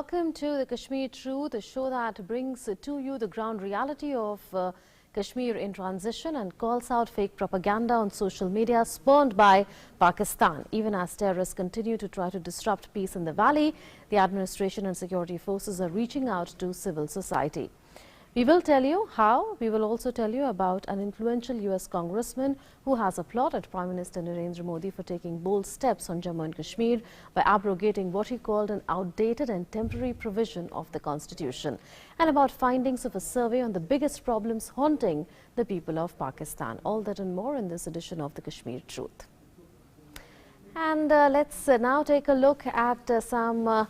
welcome to the Kashmir Truth, a show that brings to you the ground reality of Kashmir in transition and calls out fake propaganda on social media spurned by Pakistan. Even as terrorists continue to try to disrupt peace in the valley, the administration and security forces are reaching out to civil society. We will tell you how. We will also tell you about an influential US congressman who has applauded Prime Minister Narendra Modi for taking bold steps on Jammu and Kashmir by abrogating what he called an outdated and temporary provision of the constitution, and about findings of a survey on the biggest problems haunting the people of Pakistan. All that and more in this edition of the Kashmir Truth. And let's now take a look at some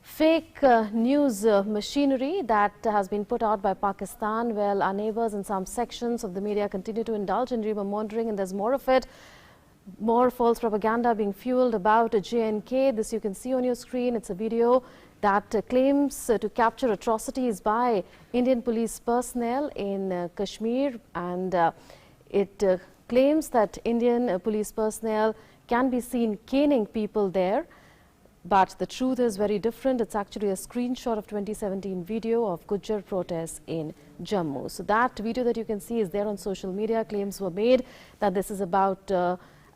fake news machinery that has been put out by Pakistan. Well, our neighbors in some sections of the media continue to indulge in rumor mongering, and there's more of it. More false propaganda being fueled about J&K. This you can see on your screen. It's a video that claims to capture atrocities by Indian police personnel in Kashmir, and it claims that Indian police personnel can be seen caning people there. But the truth is very different. It's actually a screenshot of 2017 video of Gujjar protests in Jammu. So that video that you can see is there on social media. Claims were made that this is about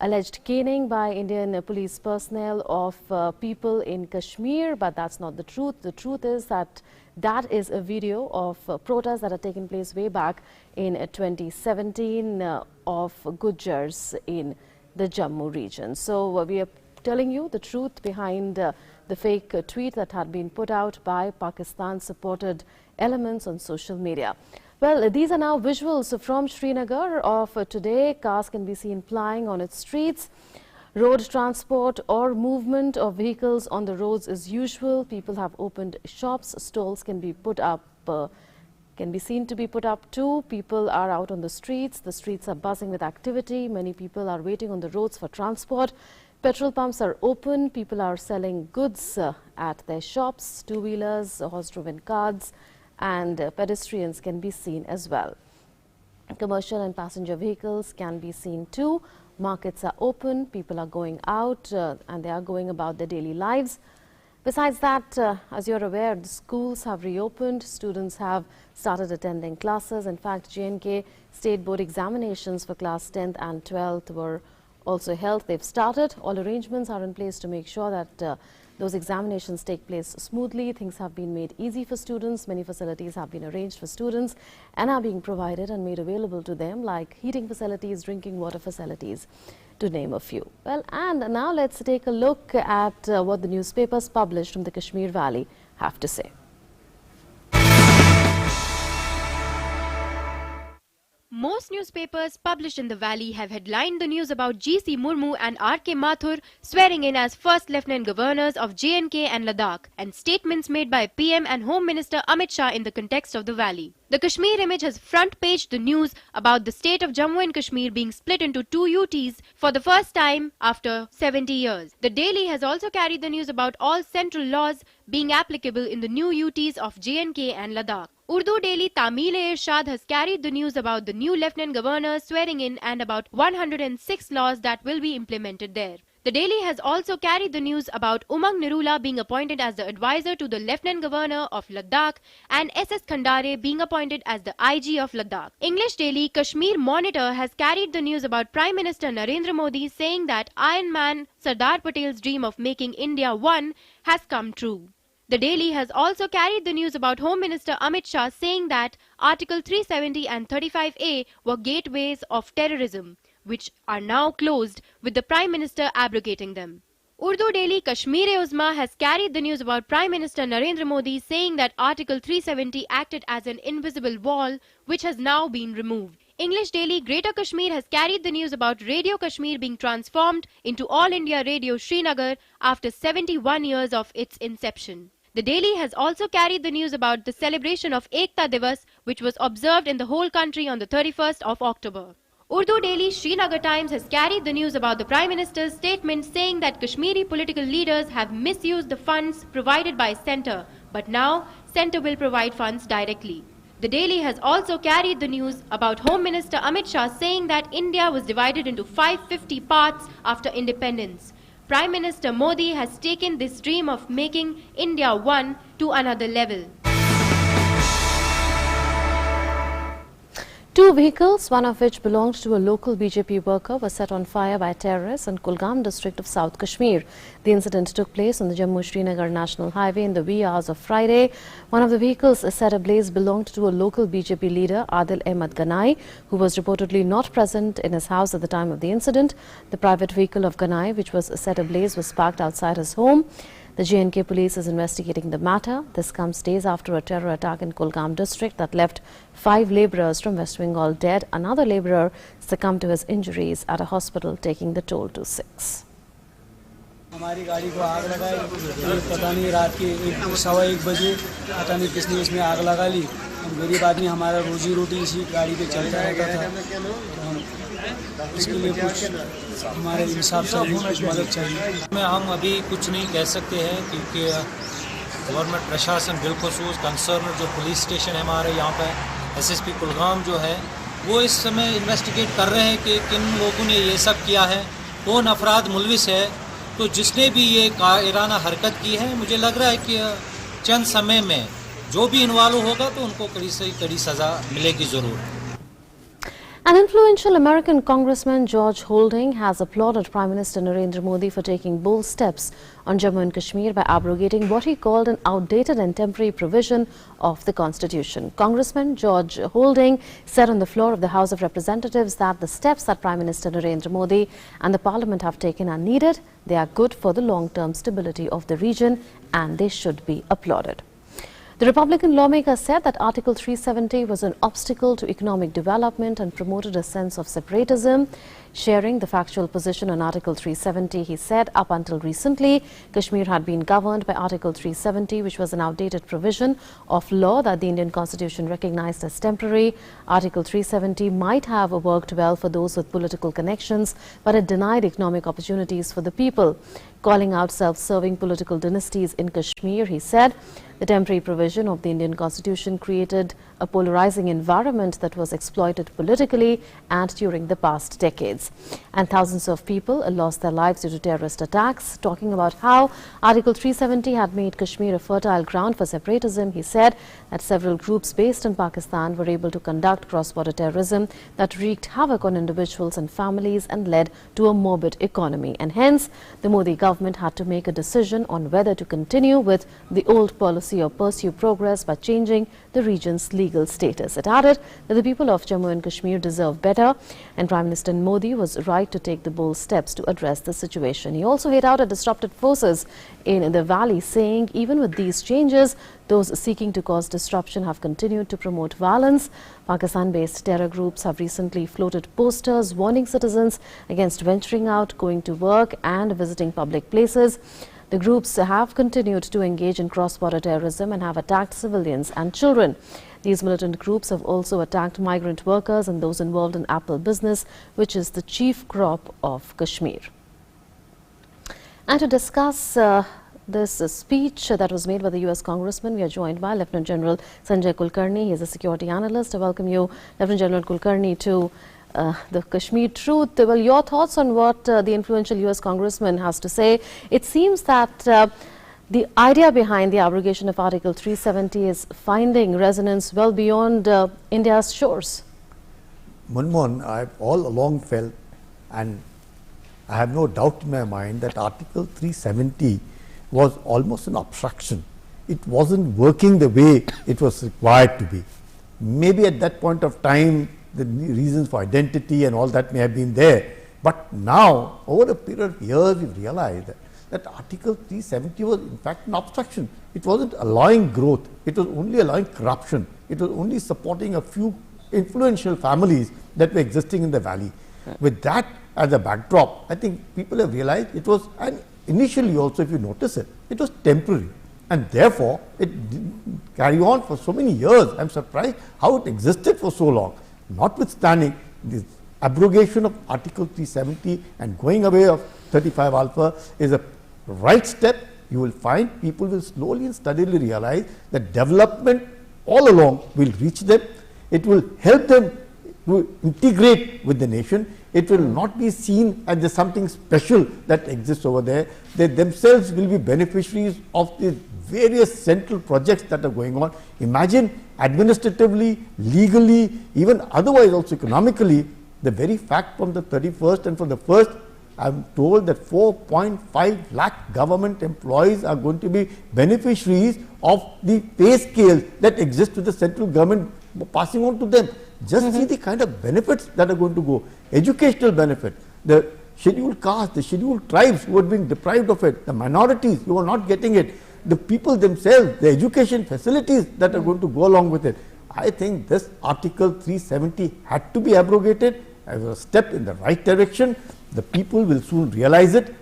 alleged caning by Indian police personnel of people in Kashmir, but that's not the truth. The truth is that that is a video of protests that had taken place way back in 2017 of Gujjars in the Jammu region. So we are telling you the truth behind the fake tweet that had been put out by Pakistan-supported elements on social media. Well, these are now visuals from Srinagar of today. Cars can be seen plying on its streets. Road transport or movement of vehicles on the roads is usual. People have opened shops. Stalls can be put up, can be seen to be put up too. People are out on the streets. The streets are buzzing with activity. Many people are waiting on the roads for transport. Petrol pumps are open. People are selling goods at their shops. Two-wheelers, horse-driven cars and pedestrians can be seen as well. Commercial and passenger vehicles can be seen too. Markets are open. People are going out and they are going about their daily lives. Besides that, as you're aware, the schools have reopened. Students have started attending classes. In fact, J&K State Board examinations for class 10th and 12th were also held. They've started. All arrangements are in place to make sure that those examinations take place smoothly. Things have been made easy for students. Many facilities have been arranged for students and are being provided and made available to them, like heating facilities, drinking water facilities, to name a few. Well, and now let's take a look at what the newspapers published from the Kashmir Valley have to say. Most newspapers published in the valley have headlined the news about G.C. Murmu and R.K. Mathur swearing in as First Lieutenant Governors of J&K and Ladakh, and statements made by PM and Home Minister Amit Shah in the context of the valley. The Kashmir Image has front-paged the news about the state of Jammu and Kashmir being split into two UTs for the first time after 70 years. The Daily has also carried the news about all central laws being applicable in the new UTs of J&K and Ladakh. Urdu Daily Tamil-e-Irshad has carried the news about the new Lieutenant Governors swearing in and about 106 laws that will be implemented there. The Daily has also carried the news about Umang Nirula being appointed as the advisor to the Lieutenant Governor of Ladakh and S.S. Khandare being appointed as the IG of Ladakh. English Daily Kashmir Monitor has carried the news about Prime Minister Narendra Modi saying that Iron Man Sardar Patel's dream of making India one has come true. The Daily has also carried the news about Home Minister Amit Shah saying that Article 370 and 35A were gateways of terrorism, which are now closed, with the Prime Minister abrogating them. Urdu Daily Kashmir-e-Uzma has carried the news about Prime Minister Narendra Modi saying that Article 370 acted as an invisible wall, which has now been removed. English Daily Greater Kashmir has carried the news about Radio Kashmir being transformed into All India Radio Srinagar after 71 years of its inception. The Daily has also carried the news about the celebration of Ekta Divas, which was observed in the whole country on the 31st of October. Urdu Daily Srinagar Times has carried the news about the Prime Minister's statement saying that Kashmiri political leaders have misused the funds provided by Centre, but now Centre will provide funds directly. The Daily has also carried the news about Home Minister Amit Shah saying that India was divided into 550 parts after independence. Prime Minister Modi has taken this dream of making India one to another level. Two vehicles, one of which belonged to a local BJP worker, was set on fire by terrorists in Kulkarni district of South Kashmir. The incident took place on the Jammu-Srinagar National Highway in the wee hours of Friday. One of the vehicles set ablaze belonged to a local BJP leader, Adil Ahmed Ganai, who was reportedly not present in his house at the time of the incident. The private vehicle of Ganai, which was set ablaze, was parked outside his home. The J&K police is investigating the matter. This comes days after a terror attack in Kulkarni district that left 5 labourers from West Bengal dead. Another labourer succumbed to his injuries at a hospital, taking the toll to 6. हमारी गाड़ी को आग लगाई, पता नहीं रात के 1:15 बजे पता नहीं किसने इसमें आग लगा ली। गरीब आदमी, हमारा रोजी रोटी इसी गाड़ी पे चलता रहता था। इसके लिए कुछ हमारे हिसाब से कुछ मदद चाहिए। हम अभी कुछ नहीं कह सकते हैं क्योंकि गवर्नमेंट प्रशासन बिलखसूस कंसर्न जो पुलिस स्टेशन है हमारे यहाँ पर SSP कुलगाम जो है वो इस समय इन्वेस्टिगेट कर रहे हैं कि किन लोगों ने ये सब किया है, कौन अफराद मुलविस है। तो जिसने भी ये कायराना हरकत की है, मुझे लग रहा है कि चंद समय में जो भी इन्वॉल्व होगा तो उनको कड़ी से कड़ी सज़ा मिलेगी ज़रूर। An influential American congressman, George Holding, has applauded Prime Minister Narendra Modi for taking bold steps on Jammu and Kashmir by abrogating what he called an outdated and temporary provision of the Constitution. Congressman George Holding said on the floor of the House of Representatives that the steps that Prime Minister Narendra Modi and the Parliament have taken are needed. They are good for the long-term stability of the region and they should be applauded. The Republican lawmaker said that Article 370 was an obstacle to economic development and promoted a sense of separatism. Sharing the factual position on Article 370, he said up until recently, Kashmir had been governed by Article 370, which was an outdated provision of law that the Indian Constitution recognized as temporary. Article 370 might have worked well for those with political connections, but it denied economic opportunities for the people. Calling out self-serving political dynasties in Kashmir, he said, the temporary provision of the Indian Constitution created a polarizing environment that was exploited politically and during the past decades. And thousands of people lost their lives due to terrorist attacks. Talking about how Article 370 had made Kashmir a fertile ground for separatism, he said that several groups based in Pakistan were able to conduct cross-border terrorism that wreaked havoc on individuals and families and led to a morbid economy. And hence, the Modi government had to make a decision on whether to continue with the old policy or pursue progress by changing the region's legal status. It added that the people of Jammu and Kashmir deserve better, and Prime Minister Modi was right to take the bold steps to address the situation. He also hit out at disrupted forces in the valley, saying even with these changes, those seeking to cause disruption have continued to promote violence. Pakistan-based terror groups have recently floated posters warning citizens against venturing out, going to work and visiting public places. The groups have continued to engage in cross-border terrorism and have attacked civilians and children. These militant groups have also attacked migrant workers and those involved in apple business, which is the chief crop of Kashmir. And to discuss this speech that was made by the US Congressman, we are joined by Lieutenant General Sanjay Kulkarni. He is a security analyst. I welcome you, Lieutenant General Kulkarni, to the Kashmir Truth. Well, your thoughts on what the influential US Congressman has to say. It seems that the idea behind the abrogation of Article 370 is finding resonance well beyond India's shores. Manmohan, I've all along felt, and I have no doubt in my mind, that Article 370 was almost an obstruction. It wasn't working the way it was required to be. Maybe at that point of time, the reasons for identity and all that may have been there. But now, over a period of years, we've realized that Article 370 was in fact an obstruction. It wasn't allowing growth. It was only allowing corruption. It was only supporting a few influential families that were existing in the valley. Right. With that as a backdrop, I think people have realized it was, and initially also if you notice it, it was temporary. And therefore, it didn't carry on for so many years. I'm surprised how it existed for so long. Notwithstanding this abrogation of Article 370 and going away of 35 alpha is a right step. You will find people will slowly and steadily realize that development all along will reach them. It will help them to integrate with the nation. It will not be seen as there's something special that exists over there. They themselves will be beneficiaries of the various central projects that are going on. Imagine administratively, legally, even otherwise also economically, the very fact from the 31st and from the 1st, I am told that 4.5 lakh government employees are going to be beneficiaries of the pay scale that exists with the central government passing on to them. Just see the kind of benefits that are going to go. Educational benefit, the scheduled castes, the scheduled tribes who are being deprived of it, the minorities who are not getting it, the people themselves, the education facilities that are going to go along with it. I think this Article 370 had to be abrogated as a step in the right direction. The people will soon realize it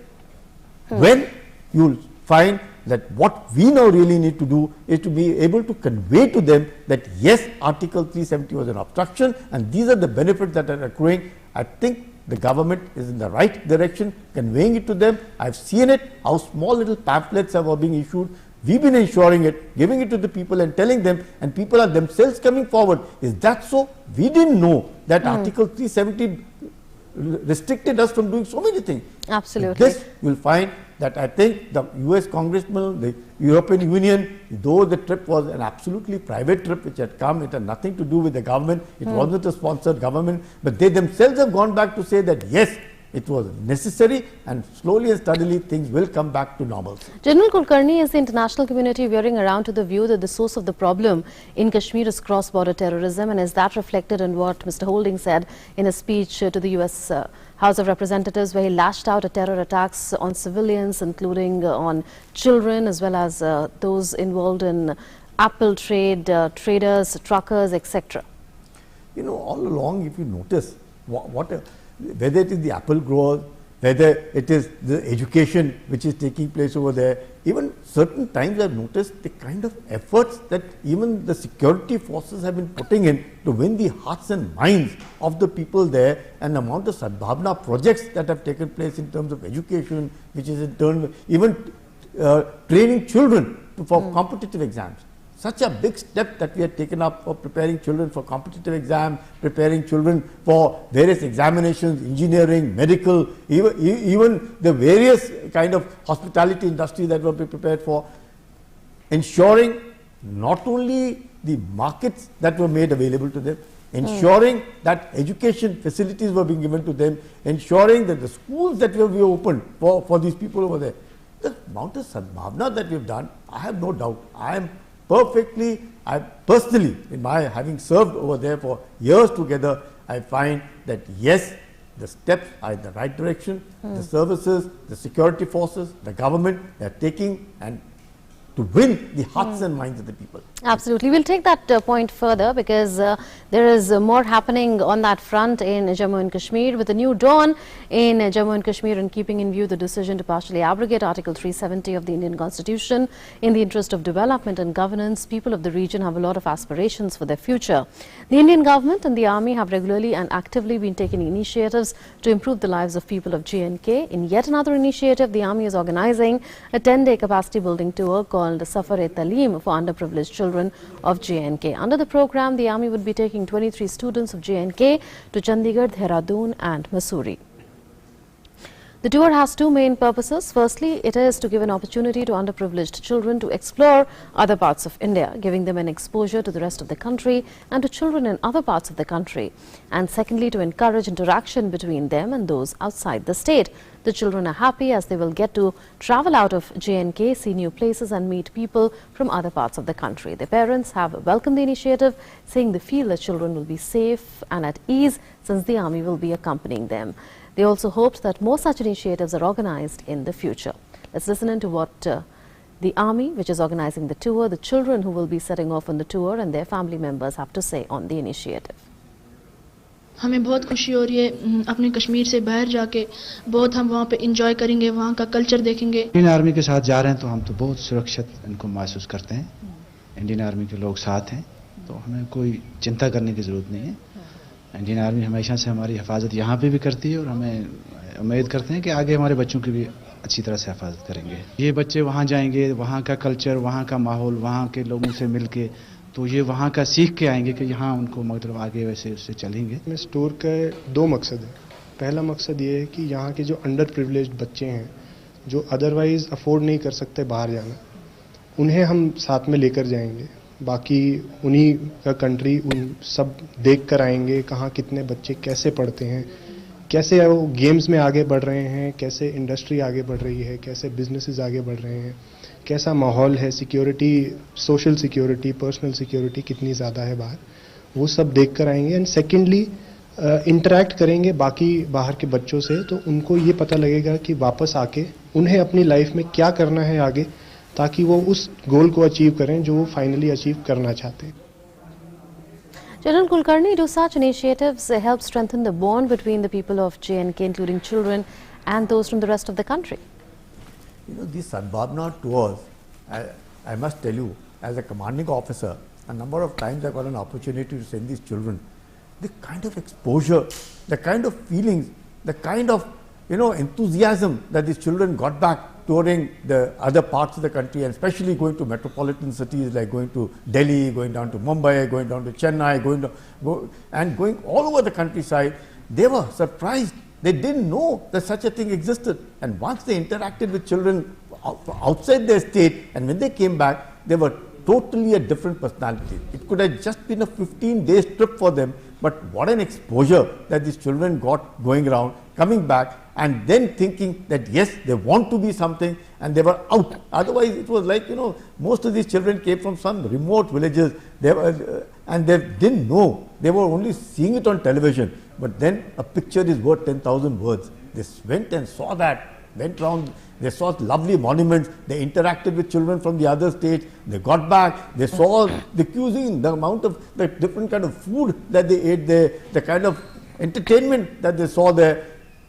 when you will find that what we now really need to do is to be able to convey to them that yes, Article 370 was an obstruction and these are the benefits that are accruing. I think the government is in the right direction, conveying it to them. I have seen it, how small little pamphlets are being issued. We've been ensuring it, giving it to the people and telling them, and people are themselves coming forward. Is that so? We didn't know that Article 370 restricted us from doing so many things. Absolutely. This you will find that I think the US congressmen, the European Union, though the trip was an absolutely private trip which had come, it had nothing to do with the government, it wasn't a sponsored government, but they themselves have gone back to say that yes, it was necessary and slowly and steadily things will come back to normal. General Kulkarni, is the international community veering around to the view that the source of the problem in Kashmir is cross-border terrorism, and is that reflected in what Mr. Holding said in a speech to the US House of Representatives, where he lashed out at terror attacks on civilians, including on children as well as those involved in apple trade, traders, truckers, etc.? You know, all along if you notice, whether it is the apple growers, whether it is the education which is taking place over there, even certain times I have noticed the kind of efforts that even the security forces have been putting in to win the hearts and minds of the people there, and the amount of Sadbhavna projects that have taken place in terms of education, which is in turn even training children for competitive exams. Such a big step that we have taken up for preparing children for competitive exams, preparing children for various examinations, engineering, medical, even the various kind of hospitality industry that will be prepared for, ensuring not only the markets that were made available to them, ensuring that education facilities were being given to them, ensuring that the schools that will be opened for these people over there. The amount of sadbhavna that we have done, I have no doubt. I personally, in my having served over there for years together, I find that yes, the steps are in the right direction. The services, the security forces, the government, they are taking and to win the hearts and minds of the people. Absolutely. We'll take that point further, because there is more happening on that front in Jammu and Kashmir, with a new dawn in Jammu and Kashmir, and keeping in view the decision to partially abrogate Article 370 of the Indian Constitution in the interest of development and governance. People of the region have a lot of aspirations for their future. The Indian government and the army have regularly and actively been taking initiatives to improve the lives of people of J&K. In yet another initiative, the army is organizing a 10-day capacity building tour called Safar-e-Talim for underprivileged children of J&K. Under the program, the army would be taking 23 students of J&K to Chandigarh, Dehradun and Mussoorie. The tour has two main purposes. Firstly, it is to give an opportunity to underprivileged children to explore other parts of India, giving them an exposure to the rest of the country and to children in other parts of the country. And secondly, to encourage interaction between them and those outside the state. The children are happy as they will get to travel out of J&K, see new places and meet people from other parts of the country. Their parents have welcomed the initiative, saying they feel the children will be safe and at ease since the army will be accompanying them. They also hoped that more such initiatives are organized in the future. Let's listen into what the army, which is organizing the tour, the children who will be setting off on the tour and their family members have to say on the initiative. हमें बहुत खुशी हो रही है अपने कश्मीर से बाहर जाके बहुत हम वहाँ पे एंजॉय करेंगे वहाँ का कल्चर देखेंगे इंडियन आर्मी के साथ जा रहे हैं तो हम तो बहुत सुरक्षित इनको महसूस करते हैं इंडियन आर्मी के लोग साथ हैं तो हमें कोई चिंता करने की ज़रूरत नहीं है इंडियन आर्मी हमेशा से हमारी हिफाजत यहाँ पे भी करती है और हमें उम्मीद करते हैं कि आगे हमारे बच्चों की भी अच्छी तरह से हिफाजत करेंगे ये बच्चे वहाँ जाएंगे वहाँ का कल्चर वहाँ का माहौल वहाँ के लोगों से मिल के तो ये वहाँ का सीख के आएंगे कि यहाँ उनको मतलब आगे वैसे उससे चलेंगे। इस टूर के दो मकसद हैं। पहला मकसद ये है कि यहाँ के जो अंडर प्रिविलेज्ड बच्चे हैं, जो अदरवाइज अफोर्ड नहीं कर सकते बाहर जाना, उन्हें हम साथ में लेकर जाएंगे। बाकी उन्हीं का कंट्री उन सब देख कर आएंगे, कहाँ कितने बच्चे कैसे पढ़ते हैं, कैसे वो गेम्स में आगे बढ़ रहे हैं, कैसे इंडस्ट्री आगे बढ़ रही है, कैसे बिजनेसेस आगे बढ़ रहे हैं, कैसा माहौल है, security, social security, personal security कितनी ज़्यादा है बाहर, वो सब देख कर आएंगे। एंड सेकेंडली इंटरेक्ट करेंगे बाकी बाहर के बच्चों से, तो उनको ये पता लगेगा कि वापस आके उन्हें अपनी लाइफ में क्या करना है आगे, ताकि वो उस गोल को अचीव करें जो वो फाइनली अचीव करना चाहते हैं। General Kulkarni, do such initiatives help strengthen the bond between the people of J&K, including children, and those from the rest of the country? You know, these Sadbhavna tours, I must tell you, as a commanding officer, a number of times I got an opportunity to send these children. The kind of exposure, the kind of feelings, the kind of, you know, enthusiasm that these children got back touring the other parts of the country, and especially going to metropolitan cities like going to Delhi, going down to Mumbai, going down to Chennai, going all over the countryside. They were surprised. They didn't know that such a thing existed. And once they interacted with children outside their state, and when they came back, they were totally a different personality. It could have just been a 15-day trip for them, but what an exposure that these children got going around, coming back, and then thinking that yes, they want to be something, and they were out. Otherwise, it was like, you know, most of these children came from some remote villages, and they didn't know. They were only seeing it on television. But then a picture is worth 10,000 words. They went and saw that, went around, they saw lovely monuments, they interacted with children from the other states, they got back, they saw the cuisine, the amount of the different kind of food that they ate there, the kind of entertainment that they saw there.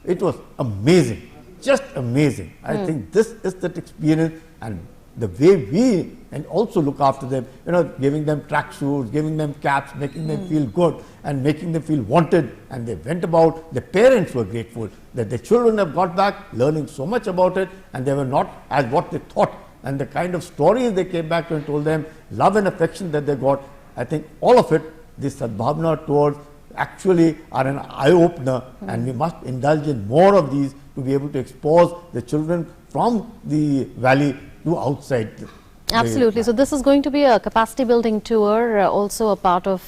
It was amazing, just amazing. I think this is that experience, and the way we and also look after them, you know, giving them tracksuits, giving them caps, making them feel good and making them feel wanted. And they went about, the parents were grateful that the children have got back, learning so much about it, and they were not as what they thought. And the kind of stories they came back to and told them, love and affection that they got, I think all of it, these Sadbhavna tours actually are an eye-opener, and we must indulge in more of these to be able to expose the children from the valley to outside. Absolutely. So this is going to be a capacity building tour, also a part of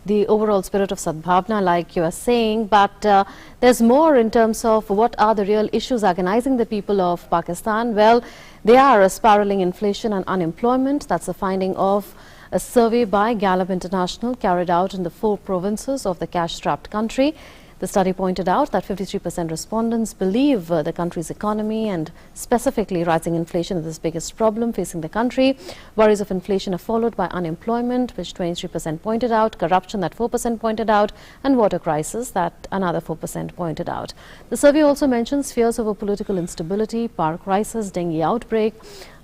the overall spirit of Sadbhavna, like you are saying. But there's more in terms of what are the real issues agonizing the people of Pakistan. Well, they are spiraling inflation and unemployment. That's a finding of a survey by Gallup International carried out in the 4 provinces of the cash-strapped country. The study pointed out that 53% respondents believe the country's economy and specifically rising inflation is the biggest problem facing the country. Worries of inflation are followed by unemployment, which 23% pointed out, corruption that 4% pointed out, and water crisis that another 4% pointed out. The survey also mentions fears over political instability, power crisis, dengue outbreak,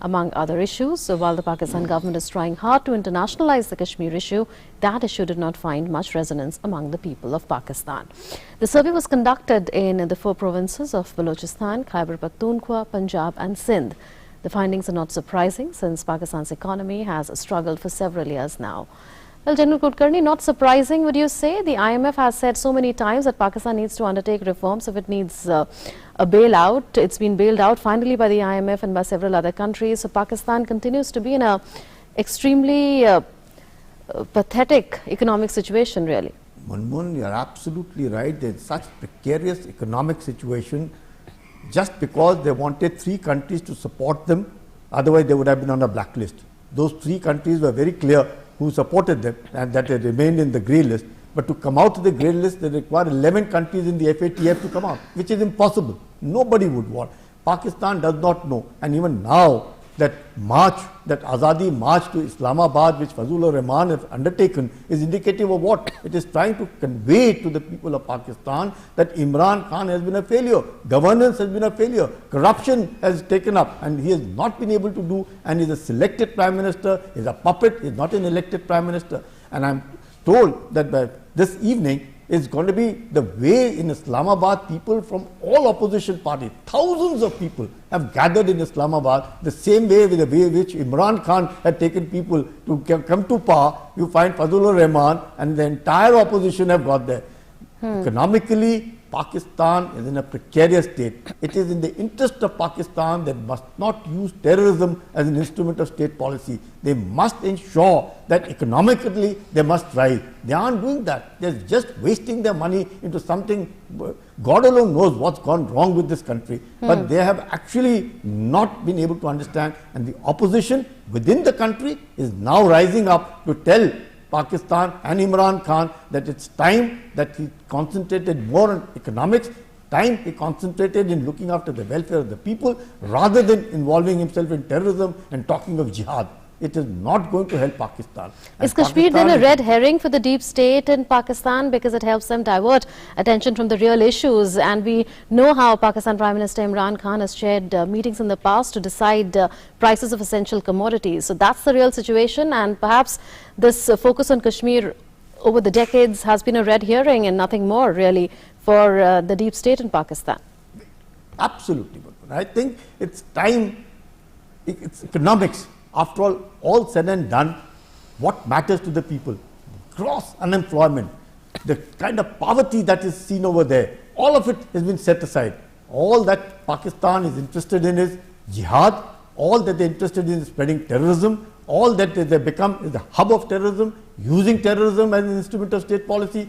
among other issues. So while the Pakistan government is trying hard to internationalize the Kashmir issue, that issue did not find much resonance among the people of Pakistan. The survey was conducted in the 4 provinces of Balochistan, Khyber Pakhtunkhwa, Punjab and Sindh. The findings are not surprising since Pakistan's economy has struggled for several years now. Well, General Kulkarni, not surprising, would you say? The IMF has said so many times that Pakistan needs to undertake reforms if it needs a bailout. It's been bailed out finally by the IMF and by several other countries. So Pakistan continues to be in a extremely pathetic economic situation, really. Munmun, you're absolutely right. There's such precarious economic situation just because they wanted 3 countries to support them. Otherwise, they would have been on a blacklist. Those 3 countries were very clear who supported them and that they remained in the grey list. But to come out of the grey list, they require 11 countries in the FATF to come out, which is impossible. Nobody would want. Pakistan does not know. And even now, that march, that Azadi march to Islamabad, which Fazlur Rahman has undertaken, is indicative of what? It is trying to convey to the people of Pakistan that Imran Khan has been a failure, governance has been a failure, corruption has taken up, and he has not been able to do, and he is a selected Prime Minister, he is a puppet, he is not an elected Prime Minister. And I am told that by this evening, is going to be the way in Islamabad, people from all opposition parties, thousands of people have gathered in Islamabad, the same way with the way which Imran Khan had taken people to come to power. You find Fazlur Rahman and the entire opposition have got there. Economically, Pakistan is in a precarious state. It is in the interest of Pakistan that must not use terrorism as an instrument of state policy. They must ensure that economically they must rise. They aren't doing that. They're just wasting their money into something, God alone knows what's gone wrong with this country. But they have actually not been able to understand, and the opposition within the country is now rising up to tell Pakistan and Imran Khan that it's time that he concentrated more on economics, time he concentrated in looking after the welfare of the people rather than involving himself in terrorism and talking of jihad. It is not going to help Pakistan. Is Kashmir then a red herring for the deep state in Pakistan because it helps them divert attention from the real issues? And we know how Pakistan Prime Minister Imran Khan has chaired meetings in the past to decide prices of essential commodities. So that's the real situation, and perhaps this focus on Kashmir over the decades has been a red herring and nothing more really for the deep state in Pakistan. Absolutely. I think it's time, it's economics. After all said and done, what matters to the people? Gross unemployment, the kind of poverty that is seen over there, all of it has been set aside. All that Pakistan is interested in is jihad, all that they're interested in is spreading terrorism, all that they become is the hub of terrorism, using terrorism as an instrument of state policy.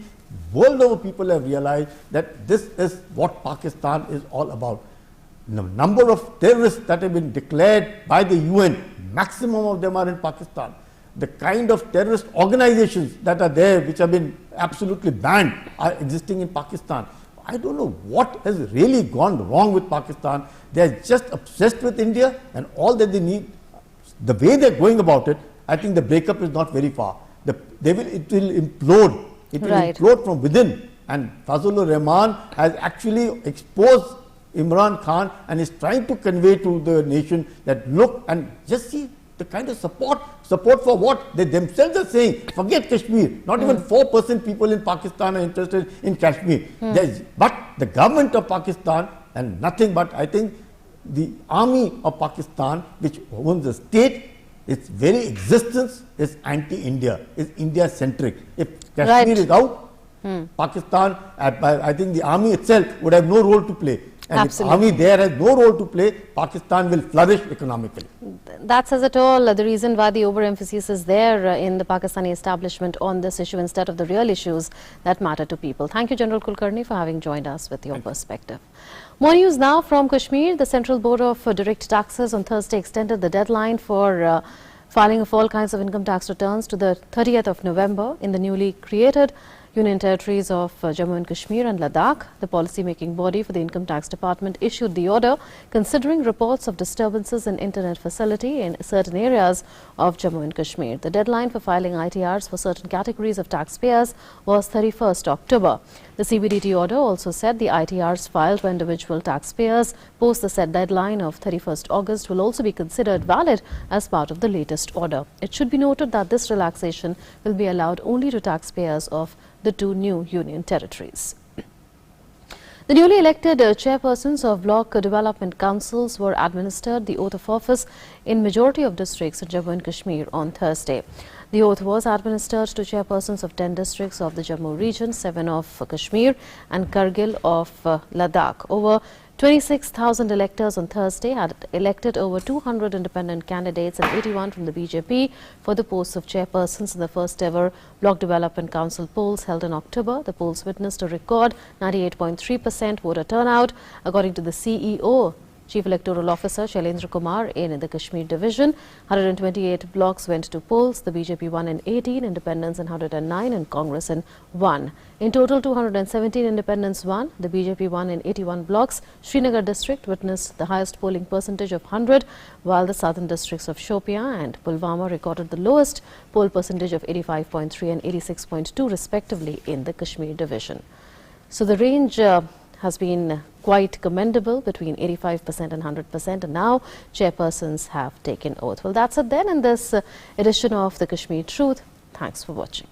World over people have realized that this is what Pakistan is all about. The number of terrorists that have been declared by the UN, maximum of them are in Pakistan. The kind of terrorist organizations that are there, which have been absolutely banned, are existing in Pakistan. I don't know what has really gone wrong with Pakistan. They are just obsessed with India, and all that they need, the way they are going about it, I think the breakup is not very far. It will implode. It will implode from within. And Fazlur Rahman has actually exposed Imran Khan and is trying to convey to the nation that look and just see the kind of support for what they themselves are saying. Forget Kashmir. Not even 4% people in Pakistan are interested in Kashmir. But the government of Pakistan, and nothing but, I think, the army of Pakistan, which owns the state, its very existence is anti-India, is India-centric. If Kashmir is out, Pakistan, I think the army itself would have no role to play. And if the army there has no role to play, Pakistan will flourish economically. That says it all, the reason why the overemphasis is there in the Pakistani establishment on this issue instead of the real issues that matter to people. Thank you, General Kulkarni, for having joined us with your perspective. More news now from Kashmir. The Central Board of Direct Taxes on Thursday extended the deadline for filing of all kinds of income tax returns to the 30th of November in the newly created Union territories of Jammu and Kashmir and Ladakh. The policy-making body for the Income Tax Department issued the order considering reports of disturbances in internet facility in certain areas of Jammu and Kashmir. The deadline for filing ITRs for certain categories of taxpayers was 31st October. The CBDT order also said the ITRs filed by individual taxpayers post the set deadline of 31st August will also be considered valid as part of the latest order. It should be noted that this relaxation will be allowed only to taxpayers of the two new union territories. The newly elected chairpersons of block development councils were administered the oath of office in majority of districts in Jammu and Kashmir on Thursday. The oath was administered to chairpersons of 10 districts of the Jammu region, 7 of Kashmir and Kargil of Ladakh. Over 26,000 electors on Thursday had elected over 200 independent candidates and 81 from the BJP for the posts of chairpersons in the first ever Block Development Council polls held in October. The polls witnessed a record 98.3% voter turnout, according to the CEO, Chief Electoral Officer Shailendra Kumar in the Kashmir division. 128 blocks went to polls. The BJP won in 18, independents in 109 and Congress in 1. In total, 217 independents won. The BJP won in 81 blocks. Srinagar district witnessed the highest polling percentage of 100, while the southern districts of Shopian and Pulwama recorded the lowest poll percentage of 85.3 and 86.2 respectively in the Kashmir division. So the range has been quite commendable, between 85% and 100%, and now chairpersons have taken oath. Well, that's it then in this edition of the Kashmir Truth. Thanks for watching.